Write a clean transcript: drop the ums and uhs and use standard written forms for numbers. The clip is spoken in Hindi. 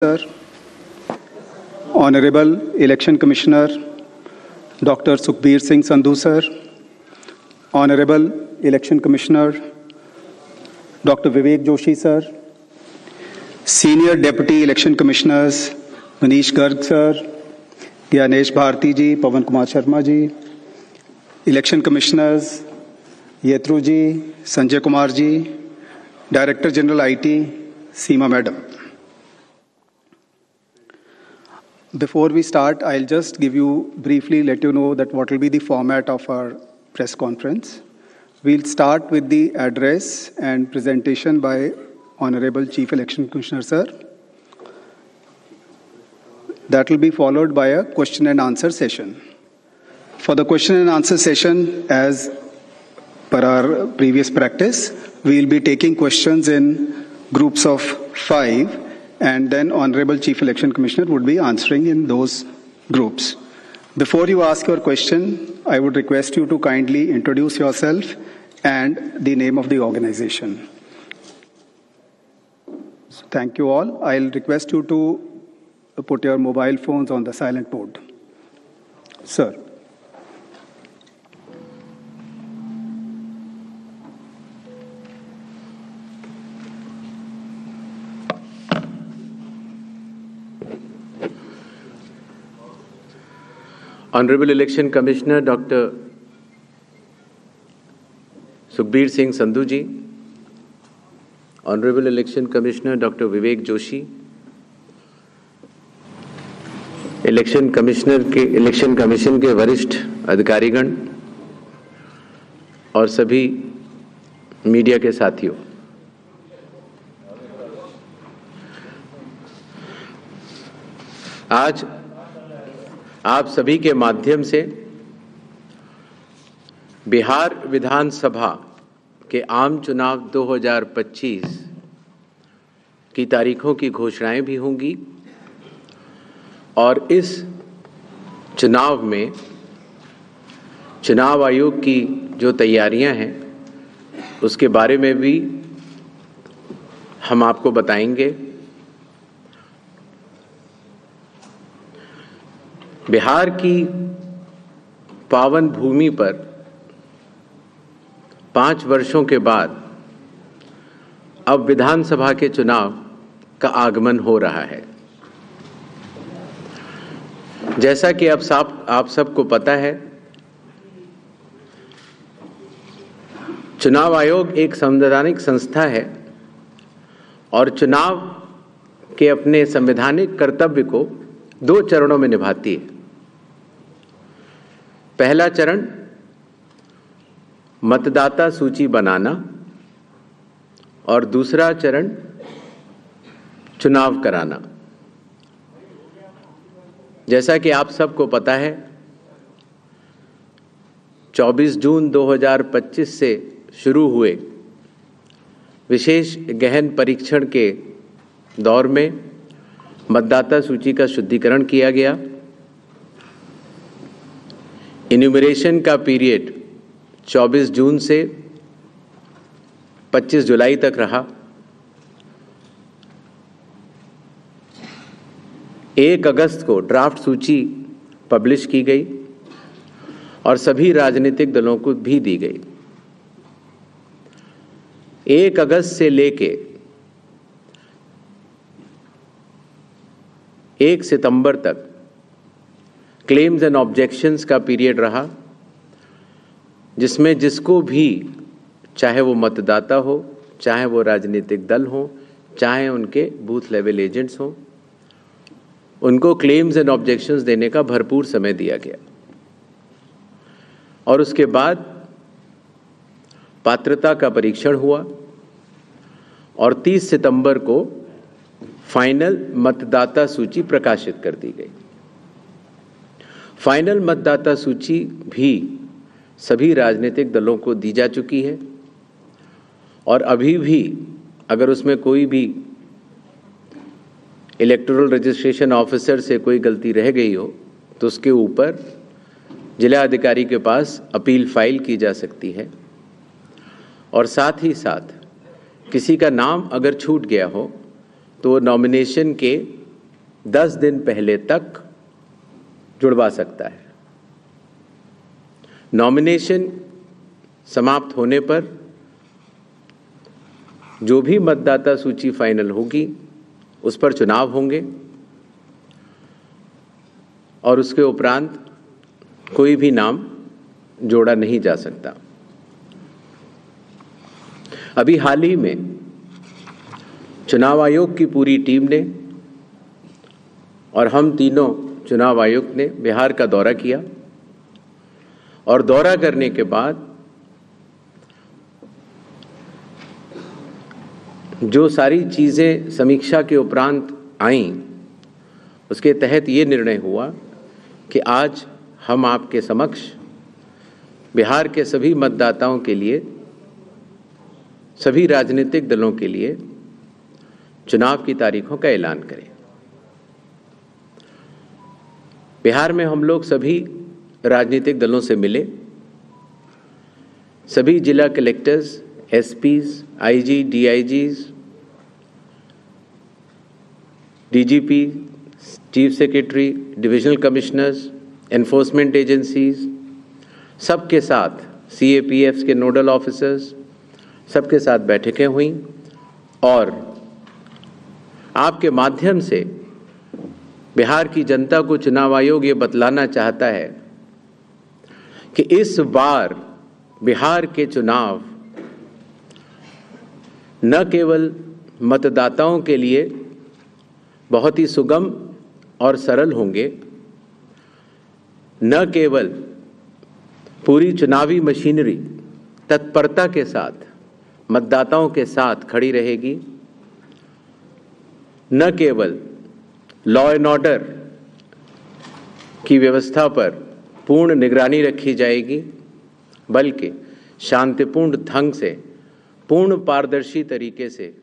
Sir, Honorable Election Commissioner Dr. Sukhbir Singh Sandhu Sir, Honorable Election Commissioner Dr. Vivek Joshi Sir, Senior Deputy Election Commissioners Manish Garg Sir, Gyanesh Bharti Ji, Pawan Kumar Sharma Ji, Election Commissioners Yetru Ji, Sanjay Kumar Ji, Director General IT Seema Madam. Before we start, I'll just briefly let you know that what will be the format of our press conference. We'll start with the address and presentation by Honorable Chief Election Commissioner Sir. That will be followed by a question and answer session. For the question and answer session, as per our previous practice, we'll be taking questions in groups of 5. And then Honorable Chief Election Commissioner would be answering in those groups. Before you ask your question, I would request you to kindly introduce yourself and the name of the organization. So thank you all. I'll request you to put your mobile phones on the silent mode. Sir. Honorable Election Commissioner Dr. Sukhbir Singh Sandhu Ji, Honorable Election Commissioner Dr. Vivek Joshi, election commission के वरिष्ठ अधिकारीगण और सभी मीडिया के साथियों, आज आप सभी के माध्यम से बिहार विधानसभा के आम चुनाव 2025 की तारीखों की घोषणाएं भी होंगी और इस चुनाव में चुनाव आयोग की जो तैयारियां हैं उसके बारे में भी हम आपको बताएंगे। बिहार की पावन भूमि पर 5 वर्षों के बाद अब विधानसभा के चुनाव का आगमन हो रहा है। जैसा कि आप सबको पता है, चुनाव आयोग एक संवैधानिक संस्था है और चुनाव के अपने संवैधानिक कर्तव्य को 2 चरणों में निभाती है। पहला चरण मतदाता सूची बनाना और दूसरा चरण चुनाव कराना। जैसा कि आप सबको पता है, 24 जून 2025 से शुरू हुए विशेष गहन परीक्षण के दौर में मतदाता सूची का शुद्धिकरण किया गया। इन्यूमरेशन का पीरियड 24 जून से 25 जुलाई तक रहा। 1 अगस्त को ड्राफ्ट सूची पब्लिश की गई और सभी राजनीतिक दलों को भी दी गई। 1 अगस्त से लेके 1 सितंबर तक क्लेम्स एंड ऑब्जेक्शंस का पीरियड रहा, जिसमें जिसको भी, चाहे वो मतदाता हो, चाहे वो राजनीतिक दल हो, चाहे उनके बूथ लेवल एजेंट्स हो, उनको क्लेम्स एंड ऑब्जेक्शंस देने का भरपूर समय दिया गया। और उसके बाद पात्रता का परीक्षण हुआ और 30 सितंबर को फाइनल मतदाता सूची प्रकाशित कर दी गई। फाइनल मतदाता सूची भी सभी राजनीतिक दलों को दी जा चुकी है और अभी भी अगर उसमें कोई भी इलेक्टोरल रजिस्ट्रेशन ऑफिसर से कोई गलती रह गई हो तो उसके ऊपर जिला अधिकारी के पास अपील फाइल की जा सकती है। और साथ ही साथ किसी का नाम अगर छूट गया हो तो नॉमिनेशन के 10 दिन पहले तक जुड़वा सकता है। नॉमिनेशन समाप्त होने पर जो भी मतदाता सूची फाइनल होगी उस पर चुनाव होंगे और उसके उपरांत कोई भी नाम जोड़ा नहीं जा सकता। अभी हाल ही में चुनाव आयोग की पूरी टीम ने और हम तीनों चुनाव आयुक्त ने बिहार का दौरा किया और दौरा करने के बाद जो सारी चीज़ें समीक्षा के उपरांत आईं, उसके तहत ये निर्णय हुआ कि आज हम आपके समक्ष बिहार के सभी मतदाताओं के लिए, सभी राजनीतिक दलों के लिए चुनाव की तारीखों का ऐलान करें। बिहार में हम लोग सभी राजनीतिक दलों से मिले, सभी जिला collectors, SPs, IG, DIGs, DGP, chief secretary, divisional commissioners, enforcement agencies, सबके साथ सीएपीएफ्स के नोडल ऑफिसर्स, सबके साथ बैठकें हुई और आपके माध्यम से बिहार की जनता को चुनाव आयोग ये बतलाना चाहता है कि इस बार बिहार के चुनाव न केवल मतदाताओं के लिए बहुत ही सुगम और सरल होंगे, न केवल पूरी चुनावी मशीनरी तत्परता के साथ मतदाताओं के साथ खड़ी रहेगी, न केवल लॉ एंड ऑर्डर की व्यवस्था पर पूर्ण निगरानी रखी जाएगी, बल्कि शांतिपूर्ण ढंग से, पूर्ण पारदर्शी तरीके से